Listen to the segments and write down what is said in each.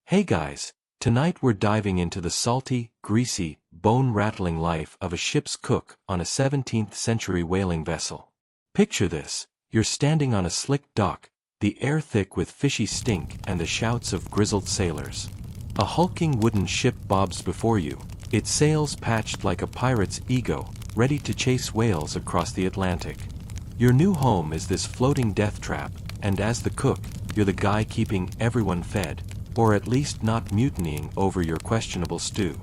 Hey guys, tonight we're diving into the salty, greasy, bone-rattling life of a ship's cook on a 17th century whaling vessel. Picture this, you're standing on a slick dock, the air thick with fishy stink and the shouts of grizzled sailors. A hulking wooden ship bobs before you, its sails patched like a pirate's ego, ready to chase whales across the Atlantic. Your new home is this floating death trap, and as the cook, you're the guy keeping everyone fed, or at least not mutinying over your questionable stew.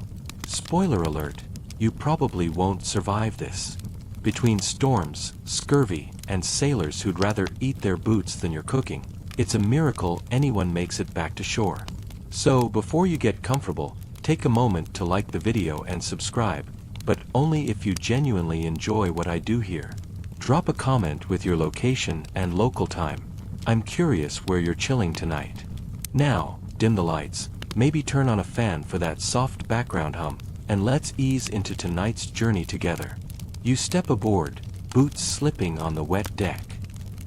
Spoiler alert, you probably won't survive this. Between storms, scurvy, and sailors who'd rather eat their boots than your cooking, it's a miracle anyone makes it back to shore. So before you get comfortable, take a moment to like the video and subscribe, but only if you genuinely enjoy what I do here. Drop a comment with your location and local time. I'm curious where you're chilling tonight. Now, dim the lights, maybe turn on a fan for that soft background hum, and let's ease into tonight's journey together. You step aboard, boots slipping on the wet deck.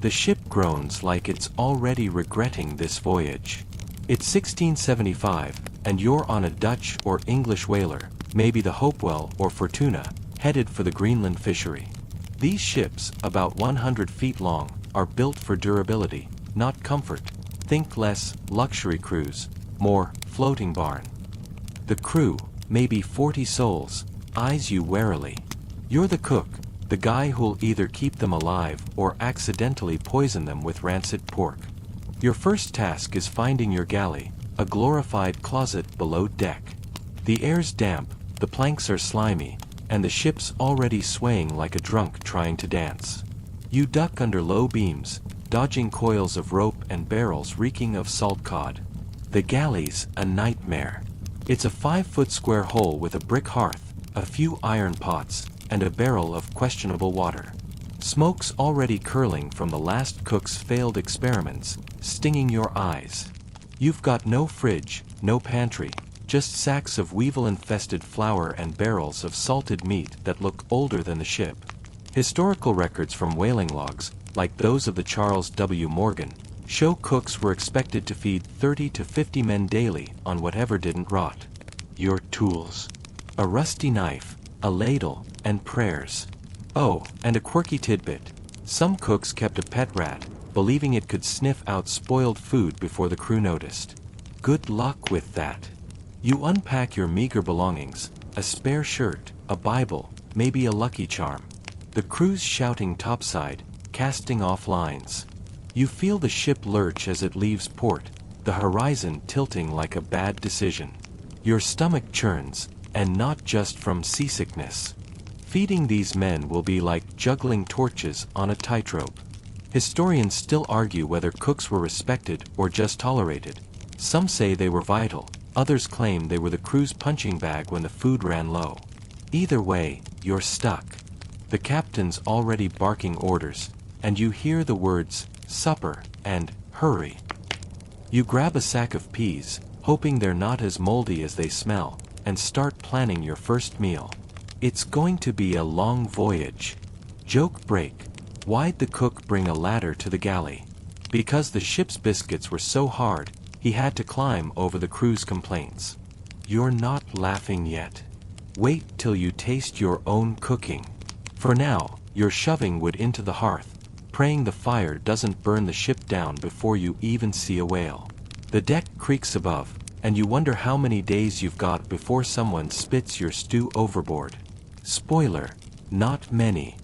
The ship groans like it's already regretting this voyage. It's 1675, and you're on a Dutch or English whaler, maybe the Hopewell or Fortuna, headed for the Greenland fishery. These ships, about 100 feet long, are built for durability, not comfort. Think less luxury cruise, more floating barn. The crew, maybe 40 souls, eyes you warily. You're the cook, the guy who'll either keep them alive or accidentally poison them with rancid pork. Your first task is finding your galley, a glorified closet below deck. The air's damp, the planks are slimy, and the ship's already swaying like a drunk trying to dance. You duck under low beams, dodging coils of rope and barrels reeking of salt cod. The galley's a nightmare. It's a 5-foot square hole with a brick hearth, a few iron pots, and a barrel of questionable water. Smoke's already curling from the last cook's failed experiments, stinging your eyes. You've got no fridge, no pantry, just sacks of weevil-infested flour and barrels of salted meat that look older than the ship. Historical records from whaling logs, like those of the Charles W. Morgan, show cooks were expected to feed 30 to 50 men daily on whatever didn't rot. Your tools. A rusty knife, a ladle, and prayers. Oh, and a quirky tidbit. Some cooks kept a pet rat, believing it could sniff out spoiled food before the crew noticed. Good luck with that. You unpack your meager belongings, a spare shirt, a Bible, maybe a Lucky Charm. The crew's shouting topside, casting off lines. You feel the ship lurch as it leaves port, the horizon tilting like a bad decision. Your stomach churns, and not just from seasickness. Feeding these men will be like juggling torches on a tightrope. Historians still argue whether cooks were respected or just tolerated. Some say they were vital, others claim they were the crew's punching bag when the food ran low. Either way, you're stuck. The captain's already barking orders, and you hear the words, supper, and hurry. You grab a sack of peas, hoping they're not as moldy as they smell, and start planning your first meal. It's going to be a long voyage. Joke break. Why'd the cook bring a ladder to the galley? Because the ship's biscuits were so hard, he had to climb over the crew's complaints. You're not laughing yet. Wait till you taste your own cooking. For now, you're shoving wood into the hearth, praying the fire doesn't burn the ship down before you even see a whale. The deck creaks above, and you wonder how many days you've got before someone spits your stew overboard. Spoiler, not many.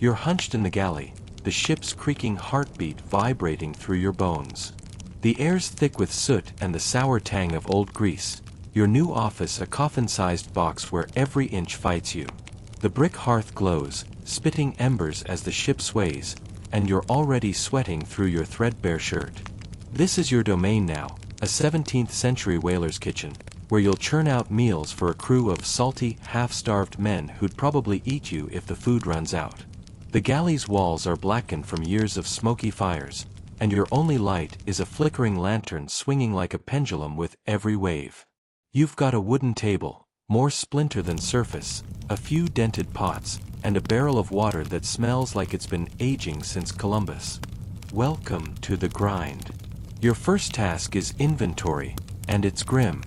You're hunched in the galley, the ship's creaking heartbeat vibrating through your bones. The air's thick with soot and the sour tang of old grease. Your new office a coffin-sized box where every inch fights you. The brick hearth glows, spitting embers as the ship sways, and you're already sweating through your threadbare shirt. This is your domain now, a 17th century whaler's kitchen, where you'll churn out meals for a crew of salty, half-starved men who'd probably eat you if the food runs out. The galley's walls are blackened from years of smoky fires, and your only light is a flickering lantern swinging like a pendulum with every wave. You've got a wooden table, more splinter than surface, a few dented pots, and a barrel of water that smells like it's been aging since Columbus. Welcome to the grind. Your first task is inventory, and it's grim.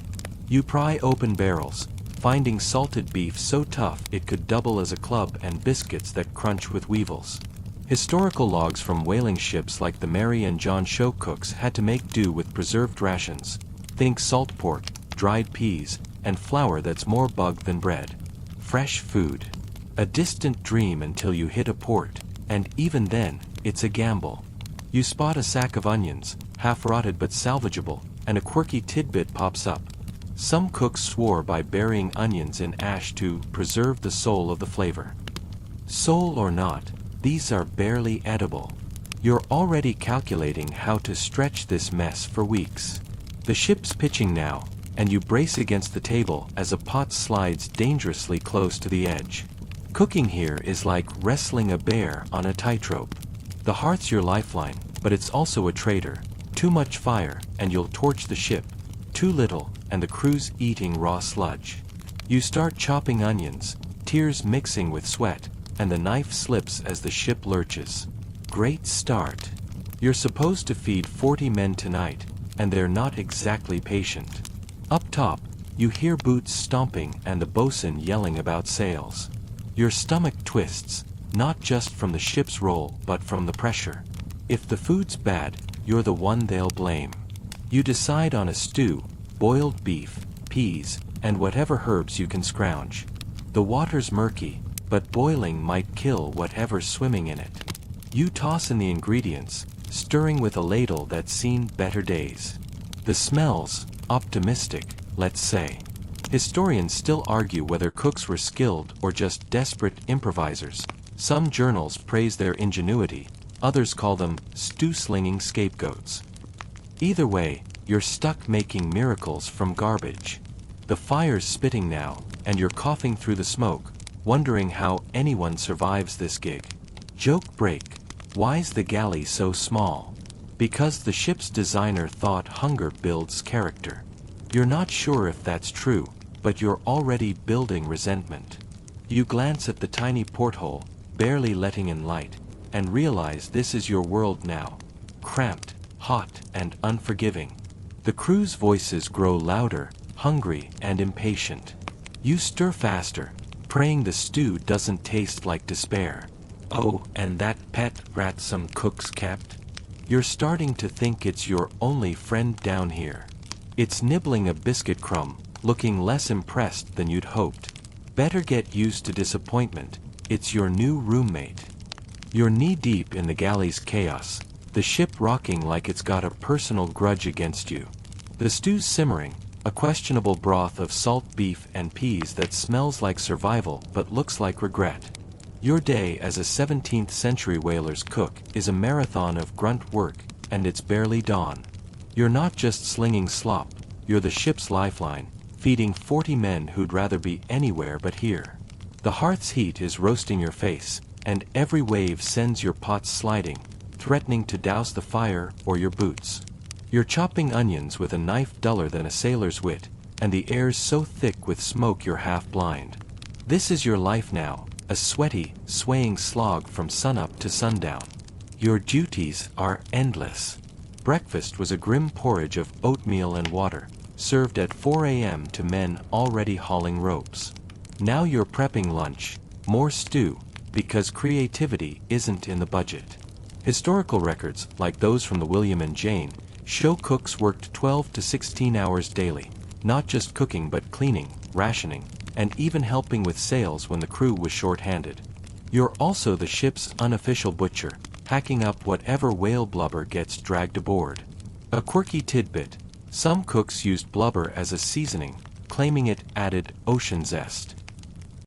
You pry open barrels, finding salted beef so tough it could double as a club and biscuits that crunch with weevils. Historical logs from whaling ships like the Mary and John show cooks had to make do with preserved rations. Think salt pork, dried peas, and flour that's more bug than bread. Fresh food. A distant dream until you hit a port, and even then, it's a gamble. You spot a sack of onions, half-rotted but salvageable, and a quirky tidbit pops up. Some cooks swore by burying onions in ash to preserve the soul of the flavor. Soul or not, these are barely edible. You're already calculating how to stretch this mess for weeks. The ship's pitching now, and you brace against the table as a pot slides dangerously close to the edge. Cooking here is like wrestling a bear on a tightrope. The hearth's your lifeline, but it's also a traitor. Too much fire, and you'll torch the ship. Too little, and the crew's eating raw sludge. You start chopping onions, tears mixing with sweat, and the knife slips as the ship lurches. Great start. You're supposed to feed 40 men tonight, and they're not exactly patient. Up top, you hear boots stomping and the bosun yelling about sails. Your stomach twists, not just from the ship's roll but from the pressure. If the food's bad, you're the one they'll blame. You decide on a stew, boiled beef, peas, and whatever herbs you can scrounge. The water's murky, but boiling might kill whatever's swimming in it. You toss in the ingredients, stirring with a ladle that's seen better days. The smell's optimistic, let's say. Historians still argue whether cooks were skilled or just desperate improvisers. Some journals praise their ingenuity, others call them stew-slinging scapegoats. Either way, you're stuck making miracles from garbage. The fire's spitting now, and you're coughing through the smoke, wondering how anyone survives this gig. Joke break. Why's the galley so small? Because the ship's designer thought hunger builds character. You're not sure if that's true, but you're already building resentment. You glance at the tiny porthole, barely letting in light, and realize this is your world now. Cramped, hot, and unforgiving. The crew's voices grow louder, hungry, and impatient. You stir faster, praying the stew doesn't taste like despair. Oh, and that pet rat some cooks kept? You're starting to think it's your only friend down here. It's nibbling a biscuit crumb, looking less impressed than you'd hoped. Better get used to disappointment, it's your new roommate. You're knee-deep in the galley's chaos, the ship rocking like it's got a personal grudge against you. The stew's simmering, a questionable broth of salt beef and peas that smells like survival but looks like regret. Your day as a 17th century whaler's cook is a marathon of grunt work, and it's barely dawn. You're not just slinging slop, you're the ship's lifeline, feeding 40 men who'd rather be anywhere but here. The hearth's heat is roasting your face, and every wave sends your pots sliding, threatening to douse the fire or your boots. You're chopping onions with a knife duller than a sailor's wit, and the air's so thick with smoke you're half blind. This is your life now, a sweaty, swaying slog from sunup to sundown. Your duties are endless. Breakfast was a grim porridge of oatmeal and water, served at 4 a.m. to men already hauling ropes. Now you're prepping lunch, more stew, because creativity isn't in the budget. Historical records, like those from the William and Jane, show cooks worked 12 to 16 hours daily, not just cooking but cleaning, rationing, and even helping with sales when the crew was short-handed. You're also the ship's unofficial butcher, hacking up whatever whale blubber gets dragged aboard. A quirky tidbit: some cooks used blubber as a seasoning, claiming it added ocean zest.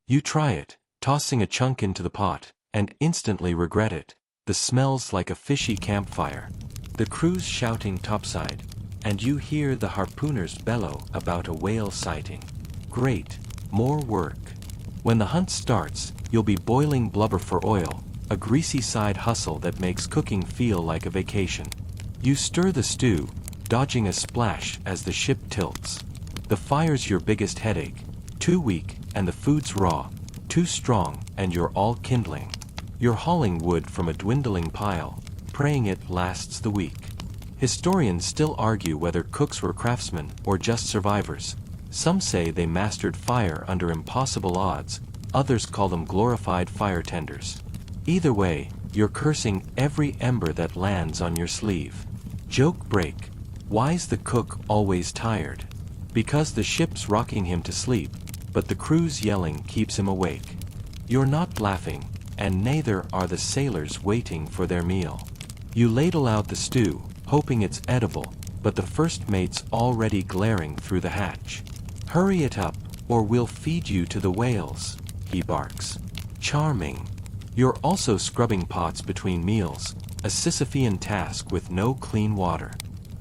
You try it, tossing a chunk into the pot, and instantly regret it. The smell's like a fishy campfire. The crew's shouting topside, and you hear the harpooners bellow about a whale sighting. Great, more work. When the hunt starts, you'll be boiling blubber for oil, a greasy side hustle that makes cooking feel like a vacation. You stir the stew, dodging a splash as the ship tilts. The fire's your biggest headache, too weak, and the food's raw, too strong, and you're all kindling. You're hauling wood from a dwindling pile, praying it lasts the week. Historians still argue whether cooks were craftsmen or just survivors. Some say they mastered fire under impossible odds, others call them glorified fire tenders. Either way, you're cursing every ember that lands on your sleeve. Joke break. Why's the cook always tired? Because the ship's rocking him to sleep, but the crew's yelling keeps him awake. You're not laughing, and neither are the sailors waiting for their meal. You ladle out the stew, hoping it's edible, but the first mate's already glaring through the hatch. Hurry it up, or we'll feed you to the whales, he barks. Charming. You're also scrubbing pots between meals, a Sisyphean task with no clean water.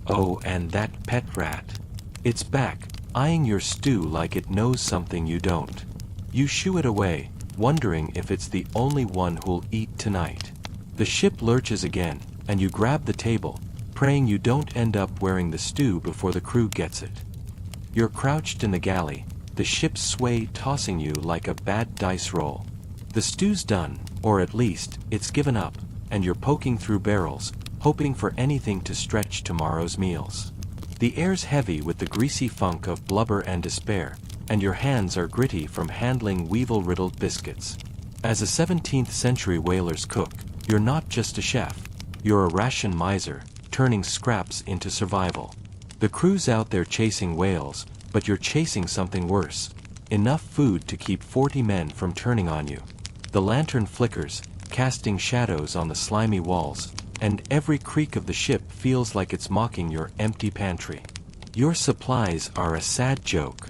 Oh, and that pet rat. It's back, eyeing your stew like it knows something you don't. You shoo it away, wondering if it's the only one who'll eat tonight. The ship lurches again, and you grab the table, praying you don't end up wearing the stew before the crew gets it. You're crouched in the galley, the ship's sway tossing you like a bad dice roll. The stew's done, or at least, it's given up, and you're poking through barrels, hoping for anything to stretch tomorrow's meals. The air's heavy with the greasy funk of blubber and despair, and your hands are gritty from handling weevil-riddled biscuits. As a 17th century whaler's cook, you're not just a chef, you're a ration miser, turning scraps into survival. The crew's out there chasing whales, but you're chasing something worse. Enough food to keep 40 men from turning on you. The lantern flickers, casting shadows on the slimy walls, and every creak of the ship feels like it's mocking your empty pantry. Your supplies are a sad joke.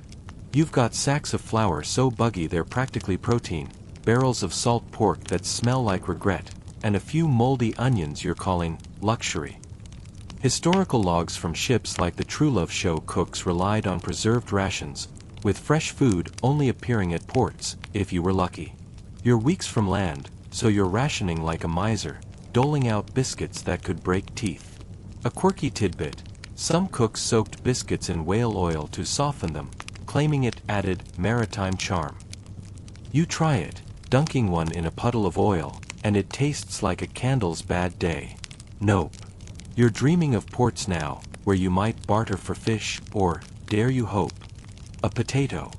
You've got sacks of flour so buggy they're practically protein, barrels of salt pork that smell like regret, and a few moldy onions you're calling luxury. Historical logs from ships like the Truelove show cooks relied on preserved rations, with fresh food only appearing at ports, if you were lucky. You're weeks from land, so you're rationing like a miser, doling out biscuits that could break teeth. A quirky tidbit: some cooks soaked biscuits in whale oil to soften them, claiming it added maritime charm. You try it, dunking one in a puddle of oil, and it tastes like a candle's bad day. Nope. You're dreaming of ports now, where you might barter for fish, or, dare you hope, a potato.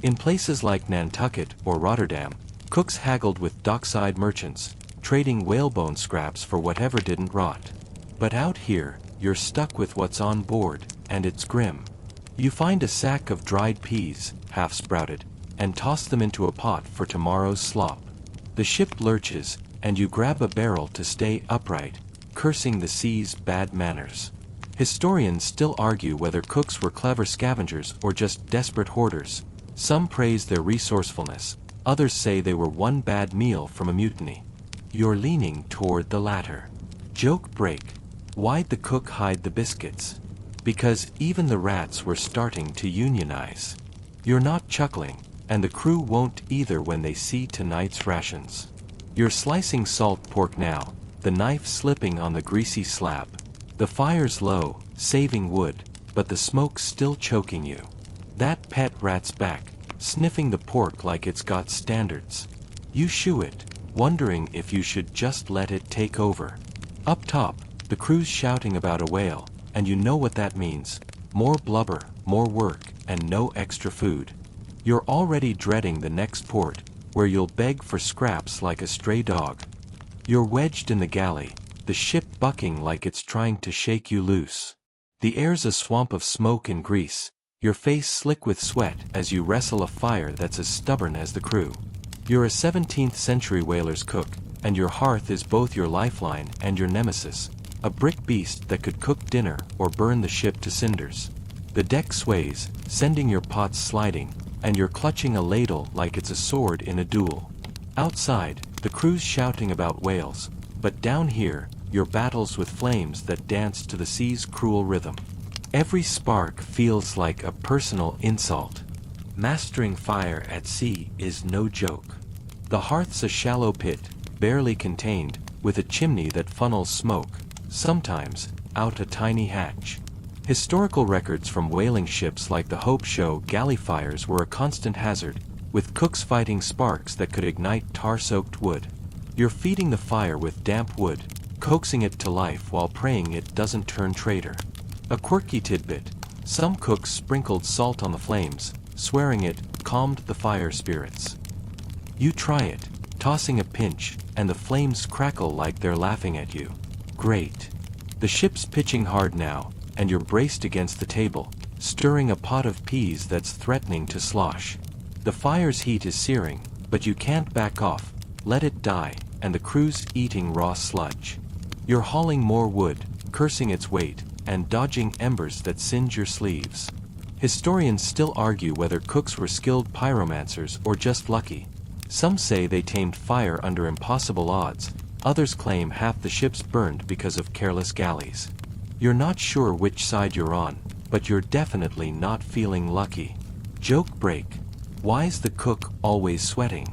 In places like Nantucket or Rotterdam, cooks haggled with dockside merchants, trading whalebone scraps for whatever didn't rot. But out here, you're stuck with what's on board, and it's grim. You find a sack of dried peas, half-sprouted, and toss them into a pot for tomorrow's slop. The ship lurches, and you grab a barrel to stay upright, cursing the sea's bad manners. Historians still argue whether cooks were clever scavengers or just desperate hoarders. Some praise their resourcefulness, others say they were one bad meal from a mutiny. You're leaning toward the latter. Joke break. Why'd the cook hide the biscuits? Because even the rats were starting to unionize. You're not chuckling, and the crew won't either when they see tonight's rations. You're slicing salt pork now, the knife slipping on the greasy slab. The fire's low, saving wood, but the smoke's still choking you. That pet rat's back, sniffing the pork like it's got standards. You shoo it, wondering if you should just let it take over. Up top, the crew's shouting about a whale, and you know what that means: more blubber, more work, and no extra food. You're already dreading the next port, where you'll beg for scraps like a stray dog. You're wedged in the galley, the ship bucking like it's trying to shake you loose. The air's a swamp of smoke and grease, your face slick with sweat as you wrestle a fire that's as stubborn as the crew. You're a 17th century whaler's cook, and your hearth is both your lifeline and your nemesis, a brick beast that could cook dinner or burn the ship to cinders. The deck sways, sending your pots sliding, and you're clutching a ladle like it's a sword in a duel. Outside, the crew's shouting about whales, but down here, your battles with flames that dance to the sea's cruel rhythm. Every spark feels like a personal insult. Mastering fire at sea is no joke. The hearth's a shallow pit, barely contained, with a chimney that funnels smoke, sometimes, out a tiny hatch. Historical records from whaling ships like the Hope show galley fires were a constant hazard, with cooks fighting sparks that could ignite tar-soaked wood. You're feeding the fire with damp wood, coaxing it to life while praying it doesn't turn traitor. A quirky tidbit: some cooks sprinkled salt on the flames, swearing it calmed the fire spirits. You try it, tossing a pinch, and the flames crackle like they're laughing at you. Great. The ship's pitching hard now, and you're braced against the table, stirring a pot of peas that's threatening to slosh. The fire's heat is searing, but you can't back off, let it die, and the crew's eating raw sludge. You're hauling more wood, cursing its weight, and dodging embers that singe your sleeves. Historians still argue whether cooks were skilled pyromancers or just lucky. Some say they tamed fire under impossible odds, others claim half the ships burned because of careless galleys. You're not sure which side you're on, but you're definitely not feeling lucky. Joke break. Why's the cook always sweating?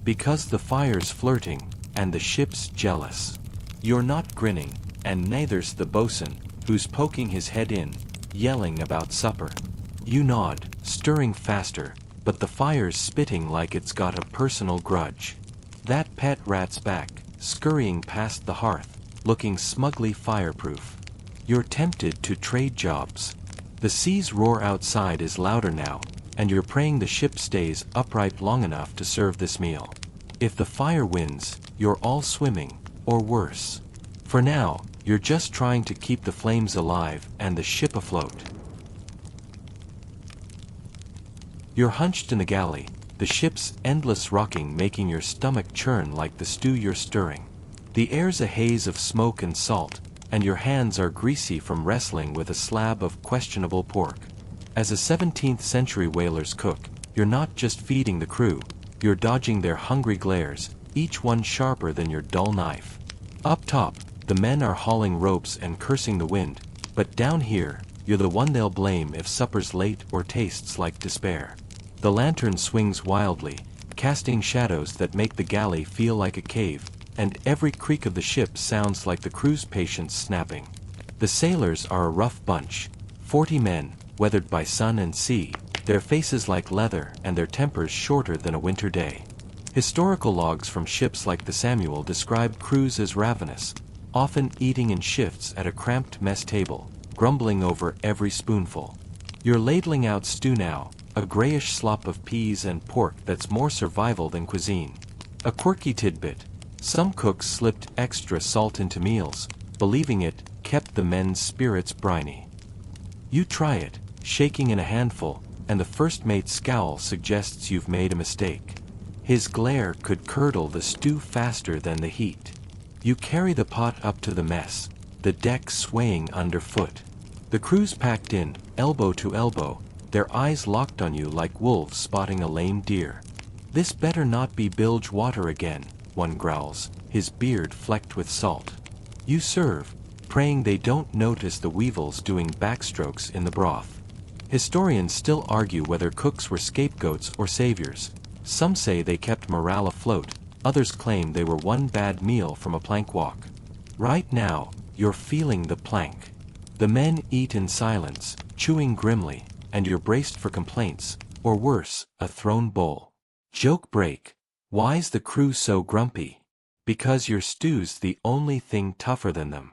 Because the fire's flirting, and the ship's jealous. You're not grinning, and neither's the bosun, who's poking his head in, yelling about supper. You nod, stirring faster, but the fire's spitting like it's got a personal grudge. That pet rat's back, scurrying past the hearth, looking smugly fireproof. You're tempted to trade jobs. The sea's roar outside is louder now, and you're praying the ship stays upright long enough to serve this meal. If the fire wins, you're all swimming, or worse. For now, you're just trying to keep the flames alive and the ship afloat. You're hunched in the galley, the ship's endless rocking making your stomach churn like the stew you're stirring. The air's a haze of smoke and salt, and your hands are greasy from wrestling with a slab of questionable pork. As a 17th century whaler's cook, you're not just feeding the crew, you're dodging their hungry glares, each one sharper than your dull knife. Up top, the men are hauling ropes and cursing the wind, but down here, you're the one they'll blame if supper's late or tastes like despair. The lantern swings wildly, casting shadows that make the galley feel like a cave, and every creak of the ship sounds like the crew's patience snapping. The sailors are a rough bunch, 40 men, weathered by sun and sea, their faces like leather and their tempers shorter than a winter day. Historical logs from ships like the Samuel describe crews as ravenous, often eating in shifts at a cramped mess table, grumbling over every spoonful. You're ladling out stew now, a grayish slop of peas and pork that's more survival than cuisine. A quirky tidbit: some cooks slipped extra salt into meals, believing it kept the men's spirits briny. You try it, shaking in a handful, and the first mate's scowl suggests you've made a mistake. His glare could curdle the stew faster than the heat. You carry the pot up to the mess, the deck swaying underfoot. The crew's packed in, elbow to elbow, their eyes locked on you like wolves spotting a lame deer. This better not be bilge water again, one growls, his beard flecked with salt. You serve, praying they don't notice the weevils doing backstrokes in the broth. Historians still argue whether cooks were scapegoats or saviors. Some say they kept morale afloat, others claim they were one bad meal from a plank walk. Right now, you're feeling the plank. The men eat in silence, chewing grimly, and you're braced for complaints, or worse, a thrown bowl. Joke break. Why's the crew so grumpy? Because your stew's the only thing tougher than them.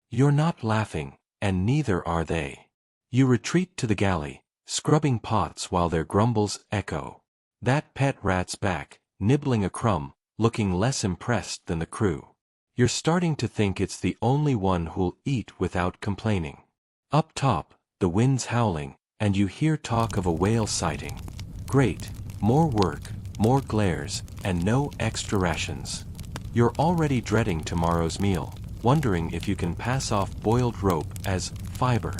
You're not laughing, and neither are they. You retreat to the galley, scrubbing pots while their grumbles echo. That pet rat's back, nibbling a crumb, looking less impressed than the crew. You're starting to think it's the only one who'll eat without complaining. Up top, the wind's howling, and you hear talk of a whale sighting. Great, more work, more glares, and no extra rations. You're already dreading tomorrow's meal, wondering if you can pass off boiled rope as fiber.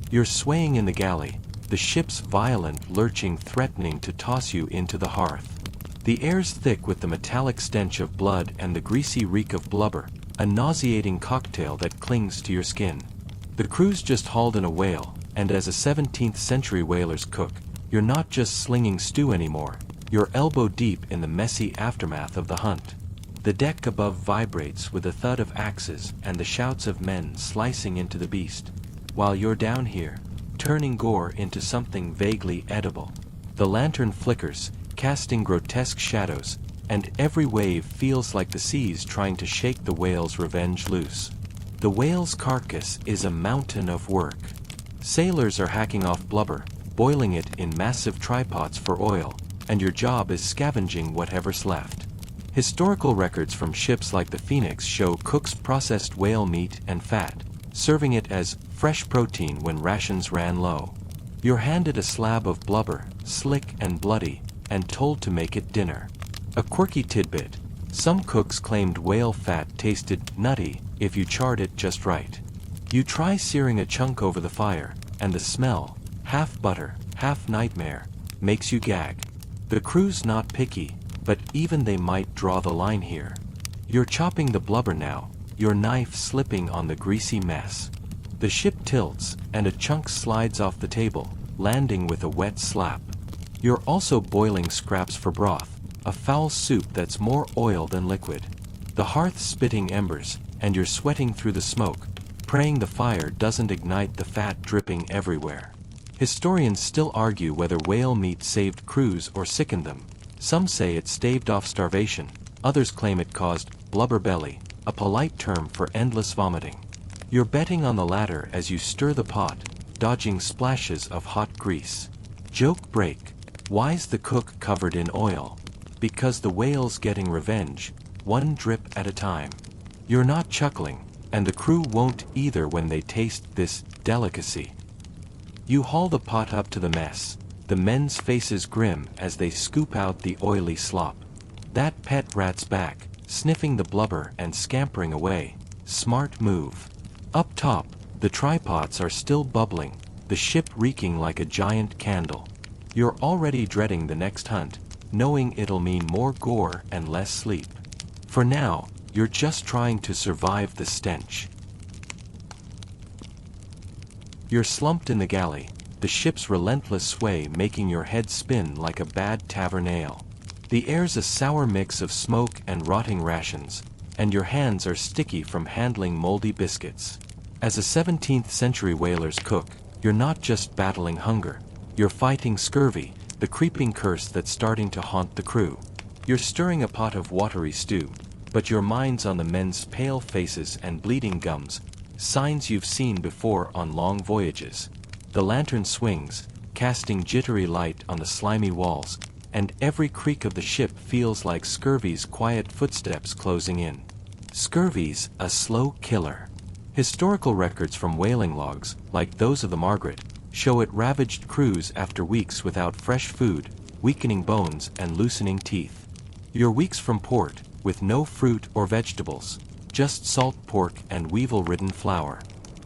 You're swaying in the galley, the ship's violent lurching threatening to toss you into the hearth. The air's thick with the metallic stench of blood and the greasy reek of blubber, a nauseating cocktail that clings to your skin. The crew's just hauled in a whale, and as a 17th century whaler's cook, you're not just slinging stew anymore, you're elbow deep in the messy aftermath of the hunt. The deck above vibrates with the thud of axes and the shouts of men slicing into the beast, while you're down here, turning gore into something vaguely edible. The lantern flickers, casting grotesque shadows, and every wave feels like the seas trying to shake the whale's revenge loose. The whale's carcass is a mountain of work. Sailors are hacking off blubber, boiling it in massive tripods for oil, and your job is scavenging whatever's left. Historical records from ships like the Phoenix show cooks processed whale meat and fat, serving it as fresh protein when rations ran low. You're handed a slab of blubber, slick and bloody, and told to make it dinner. A quirky tidbit: some cooks claimed whale fat tasted nutty if you charred it just right. You try searing a chunk over the fire, and the smell, half butter, half nightmare, makes you gag. The crew's not picky, but even they might draw the line here. You're chopping the blubber now, your knife slipping on the greasy mess. The ship tilts, and a chunk slides off the table, landing with a wet slap. You're also boiling scraps for broth, a foul soup that's more oil than liquid. The hearth spitting embers, and you're sweating through the smoke, praying the fire doesn't ignite the fat dripping everywhere. Historians still argue whether whale meat saved crews or sickened them. Some say it staved off starvation, others claim it caused blubber belly, a polite term for endless vomiting. You're betting on the latter as you stir the pot, dodging splashes of hot grease. Joke break: why's the cook covered in oil? Because the whale's getting revenge, one drip at a time. You're not chuckling, and the crew won't either when they taste this delicacy. You haul the pot up to the mess, the men's faces grim as they scoop out the oily slop. That pet rat's back, sniffing the blubber and scampering away. Smart move. Up top, the tripods are still bubbling, the ship reeking like a giant candle. You're already dreading the next hunt, knowing it'll mean more gore and less sleep. For now, you're just trying to survive the stench. You're slumped in the galley, the ship's relentless sway making your head spin like a bad tavern ale. The air's a sour mix of smoke and rotting rations, and your hands are sticky from handling moldy biscuits. As a 17th century whaler's cook, you're not just battling hunger, you're fighting scurvy, the creeping curse that's starting to haunt the crew. You're stirring a pot of watery stew, but your mind's on the men's pale faces and bleeding gums, signs you've seen before on long voyages. The lantern swings, casting jittery light on the slimy walls, and every creak of the ship feels like scurvy's quiet footsteps closing in. Scurvy's a slow killer. Historical records from whaling logs, like those of the Margaret, show it ravaged crews after weeks without fresh food, weakening bones and loosening teeth. You're weeks from port, with no fruit or vegetables, just salt pork and weevil-ridden flour.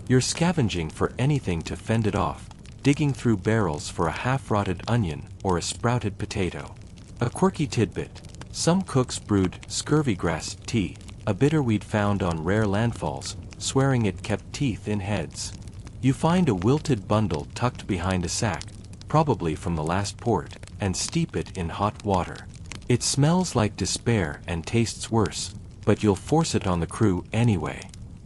You're scavenging for anything to fend it off, digging through barrels for a half-rotted onion or a sprouted potato. A quirky tidbit: some cooks brewed scurvy-grass tea, a bitter weed found on rare landfalls, swearing it kept teeth in heads. You find a wilted bundle tucked behind a sack, probably from the last port, and steep it in hot water. It smells like despair and tastes worse, but you'll force it on the crew anyway.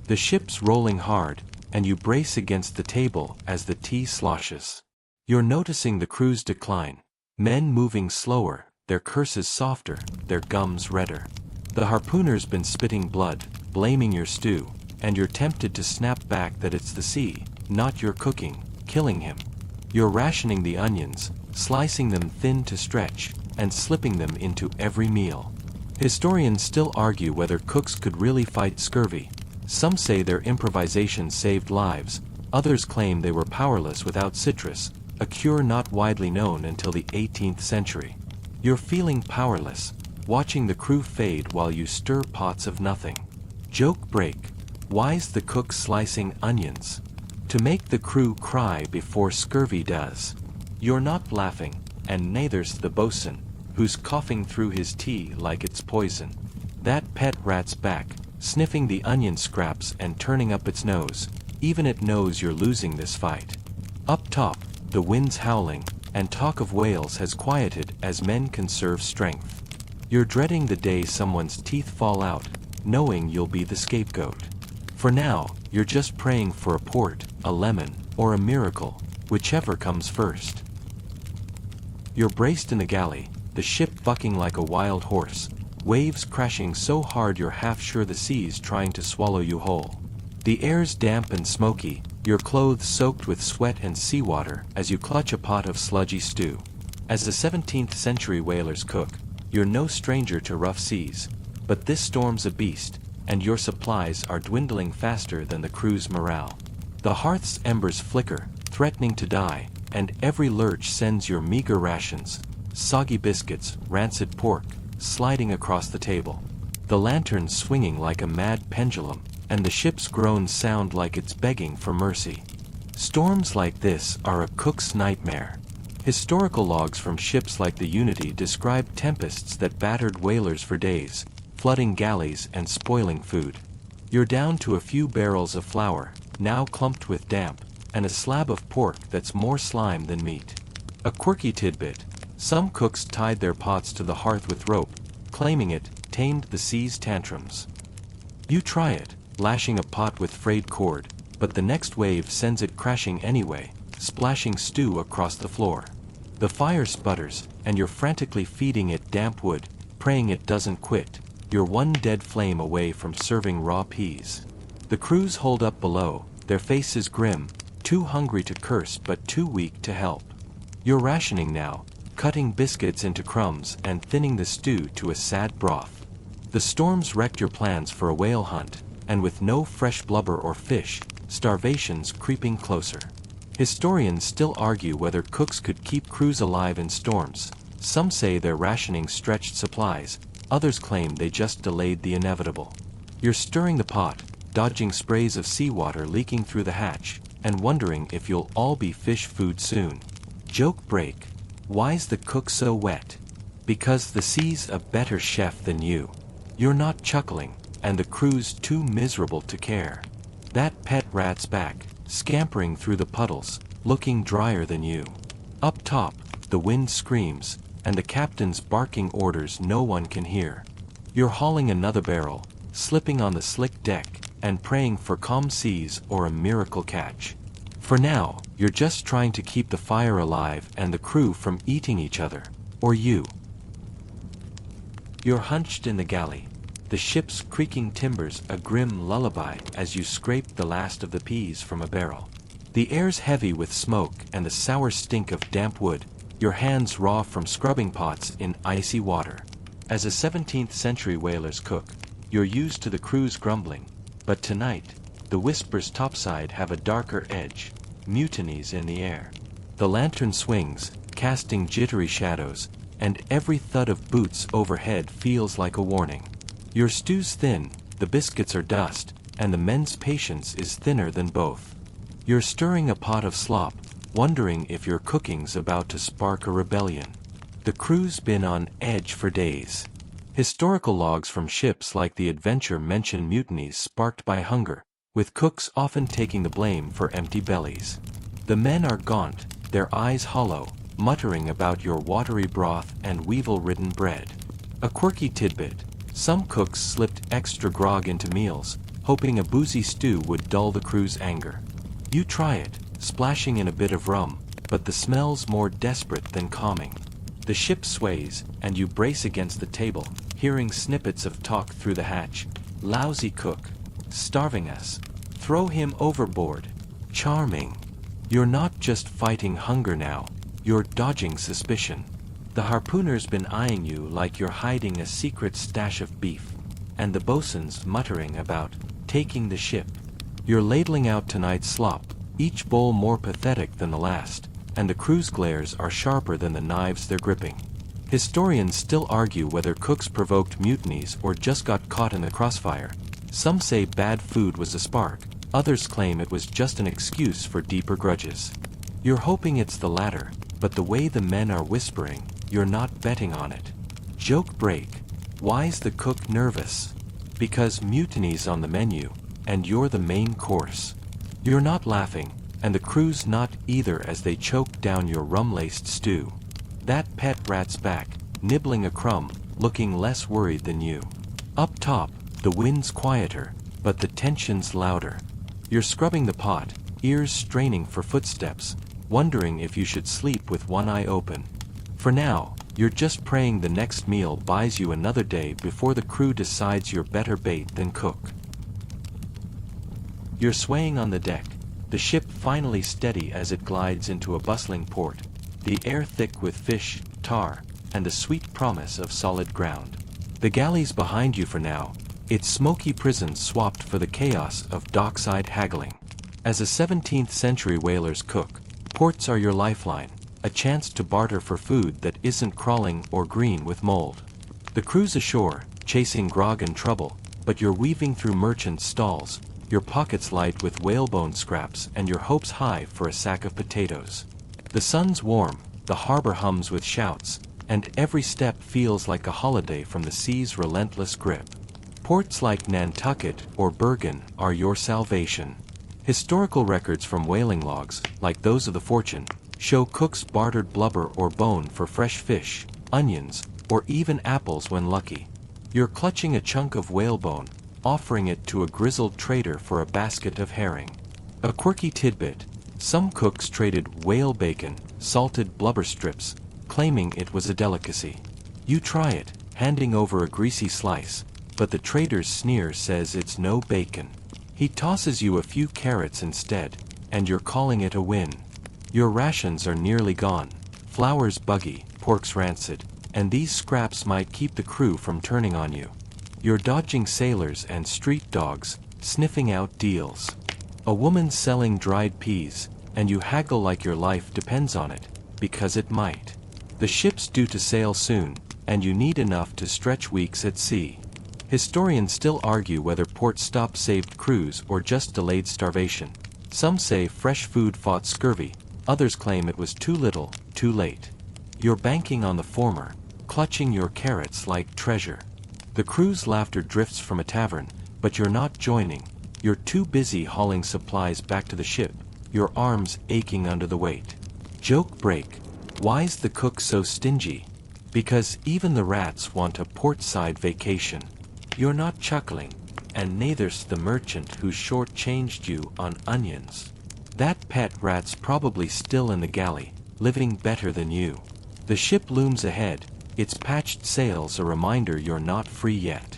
The ship's rolling hard, and you brace against the table as the tea sloshes. You're noticing the crew's decline. Men moving slower, their curses softer, their gums redder. The harpooner's been spitting blood, blaming your stew, and you're tempted to snap back that it's the sea, not your cooking, killing him. You're rationing the onions, slicing them thin to stretch, and slipping them into every meal. Historians still argue whether cooks could really fight scurvy. Some say their improvisation saved lives, others claim they were powerless without citrus, a cure not widely known until the 18th century. You're feeling powerless, watching the crew fade while you stir pots of nothing. Joke break: why's the cook slicing onions? To make the crew cry before scurvy does. You're not laughing, and neither's the bosun, who's coughing through his tea like it's poison. That pet rat's back, sniffing the onion scraps and turning up its nose. Even it knows you're losing this fight. Up top, the wind's howling, and talk of whales has quieted as men conserve strength. You're dreading the day someone's teeth fall out, knowing you'll be the scapegoat. For now, you're just praying for a port, a lemon, or a miracle, whichever comes first. You're braced in the galley, the ship bucking like a wild horse, waves crashing so hard you're half sure the sea's trying to swallow you whole. The air's damp and smoky, your clothes soaked with sweat and seawater as you clutch a pot of sludgy stew. As a 17th century whalers cook, you're no stranger to rough seas, but this storm's a beast, and your supplies are dwindling faster than the crew's morale. The hearth's embers flicker, threatening to die, and every lurch sends your meager rations, soggy biscuits, rancid pork, sliding across the table. The lantern swinging like a mad pendulum, and the ship's groans sound like it's begging for mercy. Storms like this are a cook's nightmare. Historical logs from ships like the Unity describe tempests that battered whalers for days, flooding galleys and spoiling food. You're down to a few barrels of flour, now clumped with damp, and a slab of pork that's more slime than meat. A quirky tidbit: some cooks tied their pots to the hearth with rope, claiming it tamed the sea's tantrums. You try it, lashing a pot with frayed cord, but the next wave sends it crashing anyway, splashing stew across the floor. The fire sputters, and you're frantically feeding it damp wood, praying it doesn't quit. You're one dead flame away from serving raw peas. The crews hold up below, their faces grim, too hungry to curse but too weak to help. You're rationing now, cutting biscuits into crumbs and thinning the stew to a sad broth. The storm's wrecked your plans for a whale hunt, and with no fresh blubber or fish, starvation's creeping closer. Historians still argue whether cooks could keep crews alive in storms. Some say their rationing stretched supplies, others claim they just delayed the inevitable. You're stirring the pot, dodging sprays of seawater leaking through the hatch, and wondering if you'll all be fish food soon. Joke break. Why's the cook so wet? Because the sea's a better chef than you. You're not chuckling, and the crew's too miserable to care. That pet rat's back, scampering through the puddles, looking drier than you. Up top, the wind screams, and the captain's barking orders no one can hear. You're hauling another barrel, slipping on the slick deck, and praying for calm seas or a miracle catch. For now, you're just trying to keep the fire alive and the crew from eating each other, or you. You're hunched in the galley, the ship's creaking timbers a grim lullaby as you scrape the last of the peas from a barrel. The air's heavy with smoke and the sour stink of damp wood, your hands raw from scrubbing pots in icy water. As a 17th century whaler's cook, you're used to the crew's grumbling, but tonight, the whispers topside have a darker edge, mutinies in the air. The lantern swings, casting jittery shadows, and every thud of boots overhead feels like a warning. Your stew's thin, the biscuits are dust, and the men's patience is thinner than both. You're stirring a pot of slop, wondering if your cooking's about to spark a rebellion. The crew's been on edge for days. Historical logs from ships like the Adventure mention mutinies sparked by hunger, with cooks often taking the blame for empty bellies. The men are gaunt, their eyes hollow, muttering about your watery broth and weevil-ridden bread. A quirky tidbit: some cooks slipped extra grog into meals, hoping a boozy stew would dull the crew's anger. You try it, splashing in a bit of rum, but the smell's more desperate than calming. The ship sways, and you brace against the table, hearing snippets of talk through the hatch. Lousy cook. Starving us. Throw him overboard. Charming. You're not just fighting hunger now, you're dodging suspicion. The harpooner's been eyeing you like you're hiding a secret stash of beef, and the bosun's muttering about taking the ship. You're ladling out tonight's slop, each bowl more pathetic than the last, and the crew's glares are sharper than the knives they're gripping. Historians still argue whether cooks provoked mutinies or just got caught in the crossfire. Some say bad food was a spark, others claim it was just an excuse for deeper grudges. You're hoping it's the latter, but the way the men are whispering, you're not betting on it. Joke break. Why's the cook nervous? Because mutiny's on the menu, and you're the main course. You're not laughing, and the crew's not either as they choke down your rum-laced stew. That pet rat's back, nibbling a crumb, looking less worried than you. Up top, the wind's quieter, but the tension's louder. You're scrubbing the pot, ears straining for footsteps, wondering if you should sleep with one eye open. For now, You're just praying the next meal buys you another day before the crew decides you're better bait than cook. You're swaying on the deck, the ship finally steady as it glides into a bustling port, the air thick with fish, tar, and the sweet promise of solid ground. The galley's behind you for now, its smoky prison swapped for the chaos of dockside haggling. As a 17th century whaler's cook, ports are your lifeline, a chance to barter for food that isn't crawling or green with mold. The crew's ashore, chasing grog and trouble, but you're weaving through merchant stalls, your pockets light with whalebone scraps and your hopes high for a sack of potatoes. The sun's warm, the harbor hums with shouts, and every step feels like a holiday from the sea's relentless grip. Ports like Nantucket or Bergen are your salvation. Historical records from whaling logs, like those of the Fortune, show cooks bartered blubber or bone for fresh fish, onions, or even apples when lucky. You're clutching a chunk of whalebone, offering it to a grizzled trader for a basket of herring. A quirky tidbit: some cooks traded whale bacon, salted blubber strips, claiming it was a delicacy. You try it, handing over a greasy slice, but the trader's sneer says it's no bacon. He tosses you a few carrots instead, and you're calling it a win. Your rations are nearly gone, flour's buggy, pork's rancid, and these scraps might keep the crew from turning on you. You're dodging sailors and street dogs, sniffing out deals. A woman selling dried peas, and you haggle like your life depends on it, because it might. The ship's due to sail soon, and you need enough to stretch weeks at sea. Historians still argue whether port stop saved crews or just delayed starvation. Some say fresh food fought scurvy, others claim it was too little, too late. You're banking on the former, clutching your carrots like treasure. The crew's laughter drifts from a tavern, but you're not joining. You're too busy hauling supplies back to the ship, your arms aching under the weight. Joke break: why's the cook so stingy? Because even the rats want a portside vacation. You're not chuckling, and neither's the merchant who short-changed you on onions. That pet rat's probably still in the galley, living better than you. The ship looms ahead, its patched sails a reminder you're not free yet.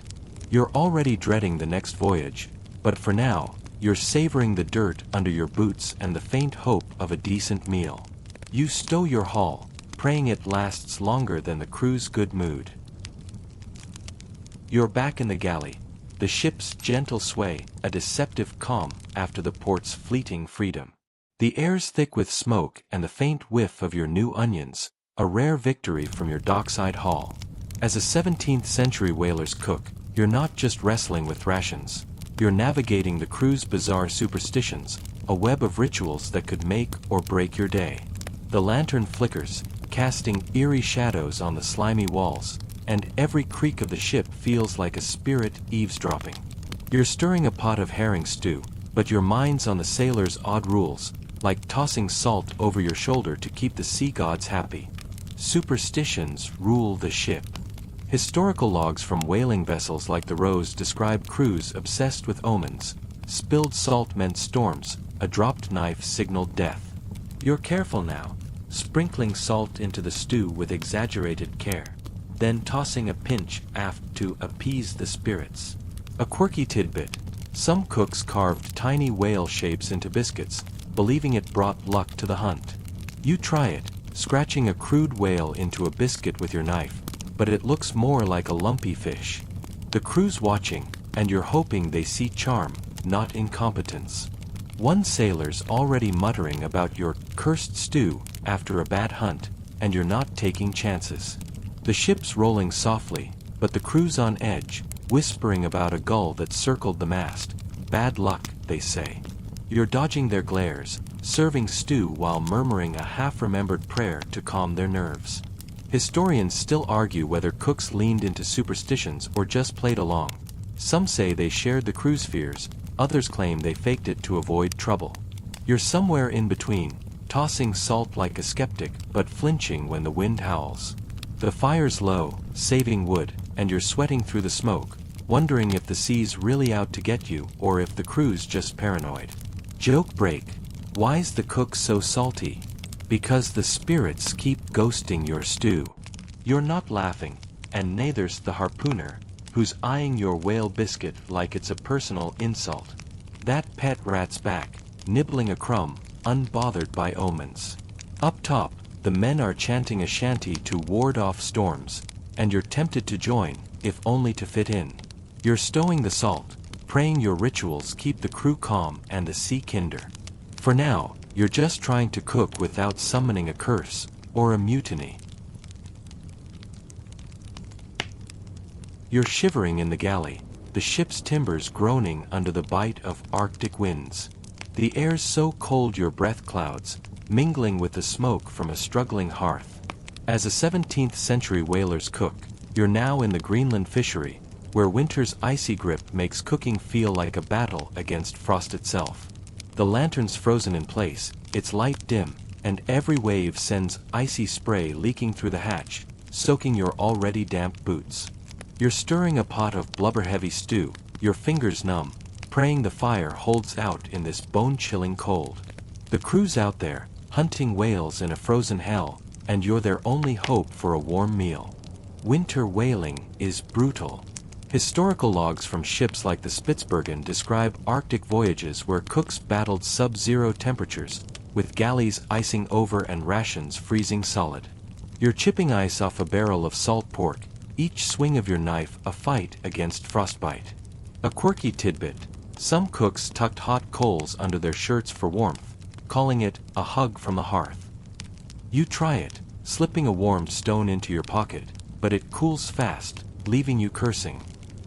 You're already dreading the next voyage, but for now, you're savoring the dirt under your boots and the faint hope of a decent meal. You stow your haul, praying it lasts longer than the crew's good mood. You're back in the galley, the ship's gentle sway, a deceptive calm after the port's fleeting freedom. The air's thick with smoke and the faint whiff of your new onions, a rare victory from your dockside haul. As a 17th century whaler's cook, you're not just wrestling with rations. You're navigating the crew's bizarre superstitions, a web of rituals that could make or break your day. The lantern flickers, casting eerie shadows on the slimy walls, and every creak of the ship feels like a spirit eavesdropping. You're stirring a pot of herring stew, but your mind's on the sailor's odd rules, like tossing salt over your shoulder to keep the sea gods happy. Superstitions rule the ship. Historical logs from whaling vessels like the Rose describe crews obsessed with omens. Spilled salt meant storms, a dropped knife signaled death. You're careful now, sprinkling salt into the stew with exaggerated care, then tossing a pinch aft to appease the spirits. A quirky tidbit: some cooks carved tiny whale shapes into biscuits, believing it brought luck to the hunt. You try it, scratching a crude whale into a biscuit with your knife, but it looks more like a lumpy fish. The crew's watching, and you're hoping they see charm, not incompetence. One sailor's already muttering about your cursed stew after a bad hunt, and you're not taking chances. The ship's rolling softly, but the crew's on edge, whispering about a gull that circled the mast. Bad luck, they say. You're dodging their glares, serving stew while murmuring a half-remembered prayer to calm their nerves. Historians still argue whether cooks leaned into superstitions or just played along. Some say they shared the crew's fears, others claim they faked it to avoid trouble. You're somewhere in between, tossing salt like a skeptic but flinching when the wind howls. The fire's low, saving wood, and you're sweating through the smoke, wondering if the sea's really out to get you or if the crew's just paranoid. Joke break: why's the cook so salty? Because the spirits keep ghosting your stew. You're not laughing, and neither's the harpooner, who's eyeing your whale biscuit like it's a personal insult. That pet rat's back, nibbling a crumb, unbothered by omens. Up top, the men are chanting a shanty to ward off storms, and you're tempted to join, if only to fit in. You're stowing the salt, praying your rituals keep the crew calm and the sea kinder. For now, you're just trying to cook without summoning a curse, or a mutiny. You're shivering in the galley, the ship's timbers groaning under the bite of Arctic winds. The air's so cold your breath clouds, mingling with the smoke from a struggling hearth. As a 17th century whaler's cook, you're now in the Greenland fishery, where winter's icy grip makes cooking feel like a battle against frost itself. The lantern's frozen in place, its light dim, and every wave sends icy spray leaking through the hatch, soaking your already damp boots. You're stirring a pot of blubber-heavy stew, your fingers numb, praying the fire holds out in this bone-chilling cold. The crew's out there, hunting whales in a frozen hell, and you're their only hope for a warm meal. Winter whaling is brutal. Historical logs from ships like the Spitsbergen describe Arctic voyages where cooks battled sub-zero temperatures, with galleys icing over and rations freezing solid. You're chipping ice off a barrel of salt pork, each swing of your knife a fight against frostbite. A quirky tidbit: some cooks tucked hot coals under their shirts for warmth, calling it a hug from the hearth. You try it, slipping a warm stone into your pocket, but it cools fast, leaving you cursing.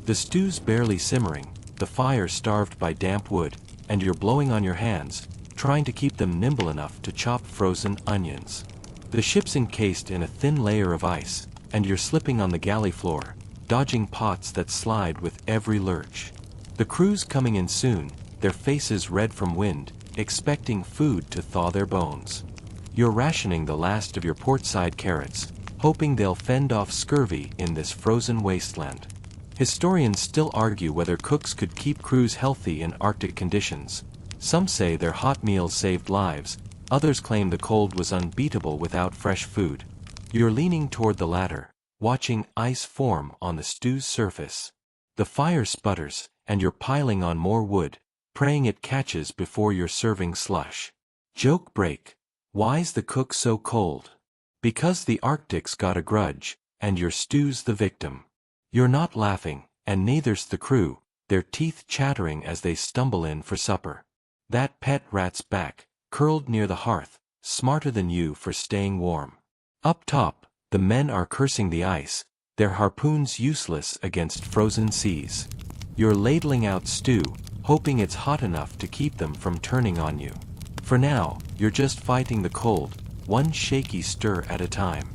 The stew's barely simmering, the fire starved by damp wood, and you're blowing on your hands, trying to keep them nimble enough to chop frozen onions. The ship's encased in a thin layer of ice, and you're slipping on the galley floor, dodging pots that slide with every lurch. The crew's coming in soon, their faces red from wind, expecting food to thaw their bones. You're rationing the last of your portside carrots, hoping they'll fend off scurvy in this frozen wasteland. Historians still argue whether cooks could keep crews healthy in Arctic conditions. Some say their hot meals saved lives, others claim the cold was unbeatable without fresh food. You're leaning toward the latter, watching ice form on the stew's surface. The fire sputters, and you're piling on more wood, praying it catches before you're serving slush. Joke break. Why's the cook so cold? Because the Arctic's got a grudge, and your stew's the victim. You're not laughing, and neither's the crew, their teeth chattering as they stumble in for supper. That pet rat's back, curled near the hearth, smarter than you for staying warm. Up top, the men are cursing the ice, their harpoons useless against frozen seas. You're ladling out stew, hoping it's hot enough to keep them from turning on you. For now, you're just fighting the cold, one shaky stir at a time.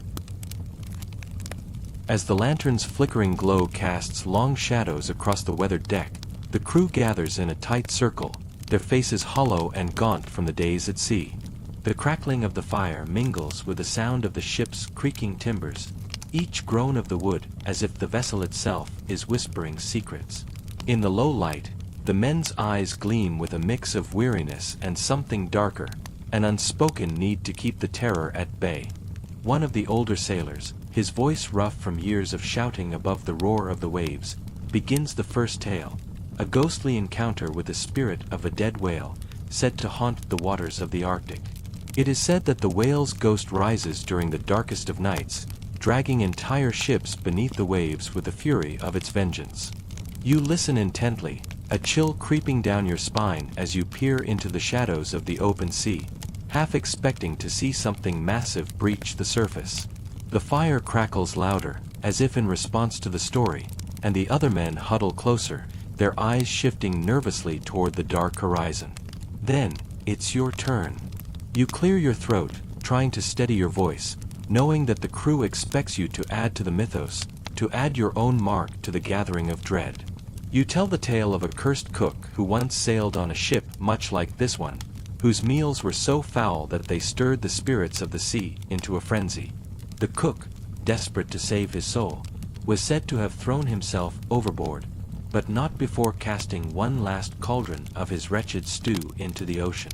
As the lantern's flickering glow casts long shadows across the weathered deck, the crew gathers in a tight circle, their faces hollow and gaunt from the days at sea. The crackling of the fire mingles with the sound of the ship's creaking timbers, each groan of the wood as if the vessel itself is whispering secrets. In the low light, the men's eyes gleam with a mix of weariness and something darker, an unspoken need to keep the terror at bay. One of the older sailors, his voice rough from years of shouting above the roar of the waves, begins the first tale, a ghostly encounter with the spirit of a dead whale, said to haunt the waters of the Arctic. It is said that the whale's ghost rises during the darkest of nights, dragging entire ships beneath the waves with the fury of its vengeance. You listen intently, a chill creeping down your spine as you peer into the shadows of the open sea, half expecting to see something massive breach the surface. The fire crackles louder, as if in response to the story, and the other men huddle closer, their eyes shifting nervously toward the dark horizon. Then, it's your turn. You clear your throat, trying to steady your voice, knowing that the crew expects you to add to the mythos, to add your own mark to the gathering of dread. You tell the tale of a cursed cook who once sailed on a ship much like this one, whose meals were so foul that they stirred the spirits of the sea into a frenzy. The cook, desperate to save his soul, was said to have thrown himself overboard, but not before casting one last cauldron of his wretched stew into the ocean.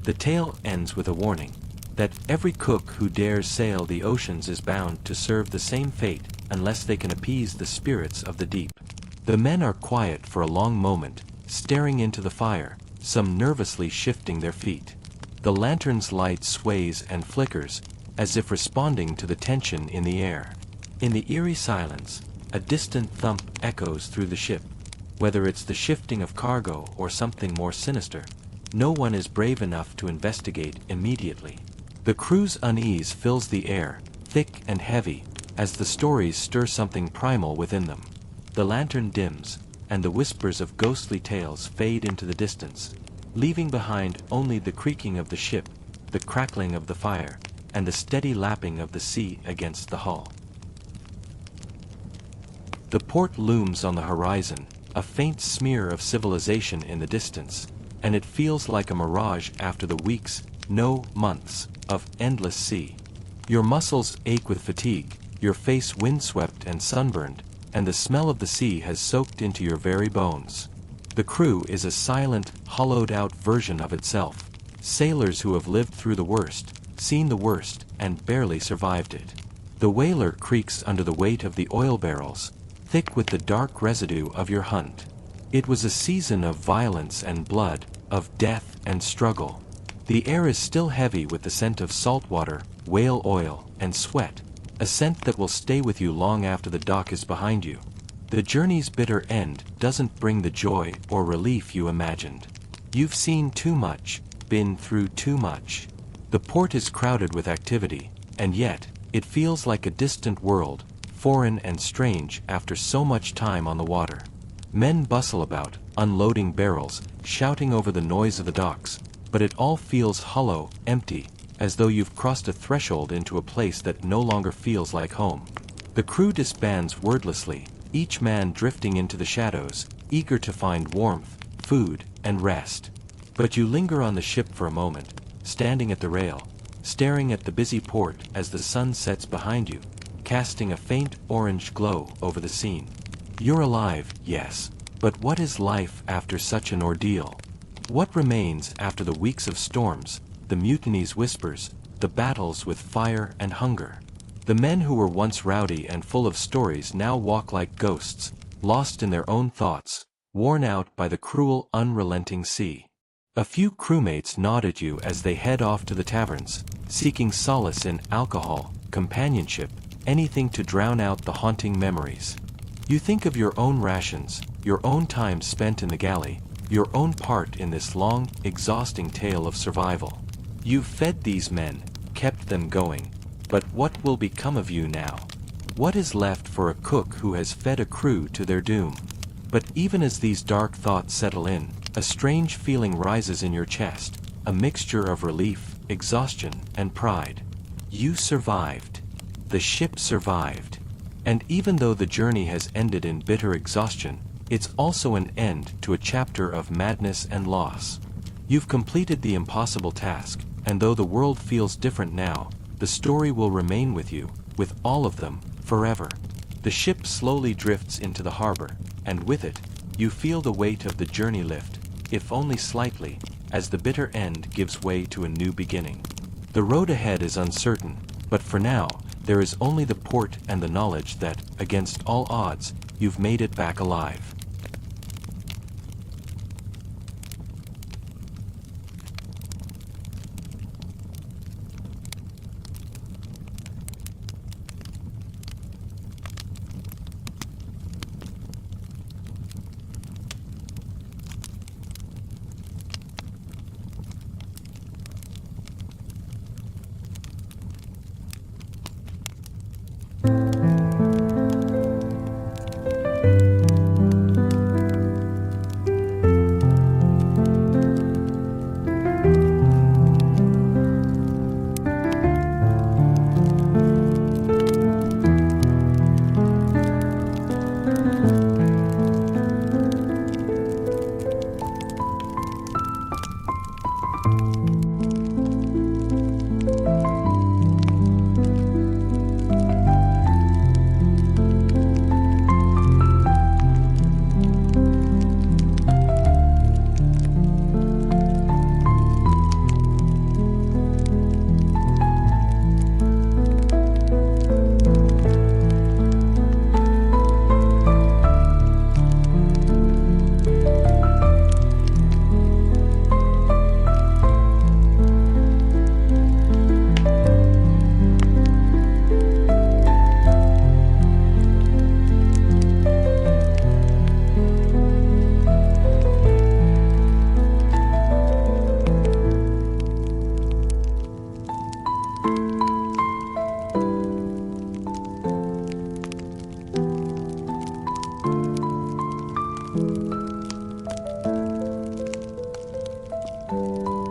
The tale ends with a warning. that every cook who dares sail the oceans is bound to serve the same fate unless they can appease the spirits of the deep. The men are quiet for a long moment, staring into the fire, some nervously shifting their feet. The lantern's light sways and flickers, as if responding to the tension in the air. In the eerie silence, a distant thump echoes through the ship. Whether it's the shifting of cargo or something more sinister, no one is brave enough to investigate immediately. The crew's unease fills the air, thick and heavy, as the stories stir something primal within them. The lantern dims, and the whispers of ghostly tales fade into the distance, leaving behind only the creaking of the ship, the crackling of the fire, and the steady lapping of the sea against the hull. The port looms on the horizon, a faint smear of civilization in the distance, and it feels like a mirage after the weeks, no months, of endless sea. Your muscles ache with fatigue, your face windswept and sunburned, and the smell of the sea has soaked into your very bones. The crew is a silent, hollowed-out version of itself, sailors who have lived through the worst, seen the worst, and barely survived it. The whaler creaks under the weight of the oil barrels, thick with the dark residue of your hunt. It was a season of violence and blood, of death and struggle. The air is still heavy with the scent of salt water, whale oil, and sweat, a scent that will stay with you long after the dock is behind you. The journey's bitter end doesn't bring the joy or relief you imagined. You've seen too much, been through too much. The port is crowded with activity, and yet, it feels like a distant world, foreign and strange after so much time on the water. Men bustle about, unloading barrels, shouting over the noise of the docks, but it all feels hollow, empty, as though you've crossed a threshold into a place that no longer feels like home. The crew disbands wordlessly, each man drifting into the shadows, eager to find warmth, food, and rest. But you linger on the ship for a moment, standing at the rail, staring at the busy port as the sun sets behind you, casting a faint orange glow over the scene. You're alive, yes, but what is life after such an ordeal? What remains after the weeks of storms, the mutiny's whispers, the battles with fire and hunger? The men who were once rowdy and full of stories now walk like ghosts, lost in their own thoughts, worn out by the cruel, unrelenting sea. A few crewmates nod at you as they head off to the taverns, seeking solace in alcohol, companionship, anything to drown out the haunting memories. You think of your own rations, your own time spent in the galley, your own part in this long, exhausting tale of survival. You've fed these men, kept them going, but what will become of you now? What is left for a cook who has fed a crew to their doom? But even as these dark thoughts settle in, a strange feeling rises in your chest, a mixture of relief, exhaustion, and pride. You survived. The ship survived. And even though the journey has ended in bitter exhaustion, it's also an end to a chapter of madness and loss. You've completed the impossible task, and though the world feels different now, the story will remain with you, with all of them, forever. The ship slowly drifts into the harbor, and with it, you feel the weight of the journey lift, if only slightly, as the bitter end gives way to a new beginning. The road ahead is uncertain, but for now, there is only the port and the knowledge that, against all odds, you've made it back alive. you.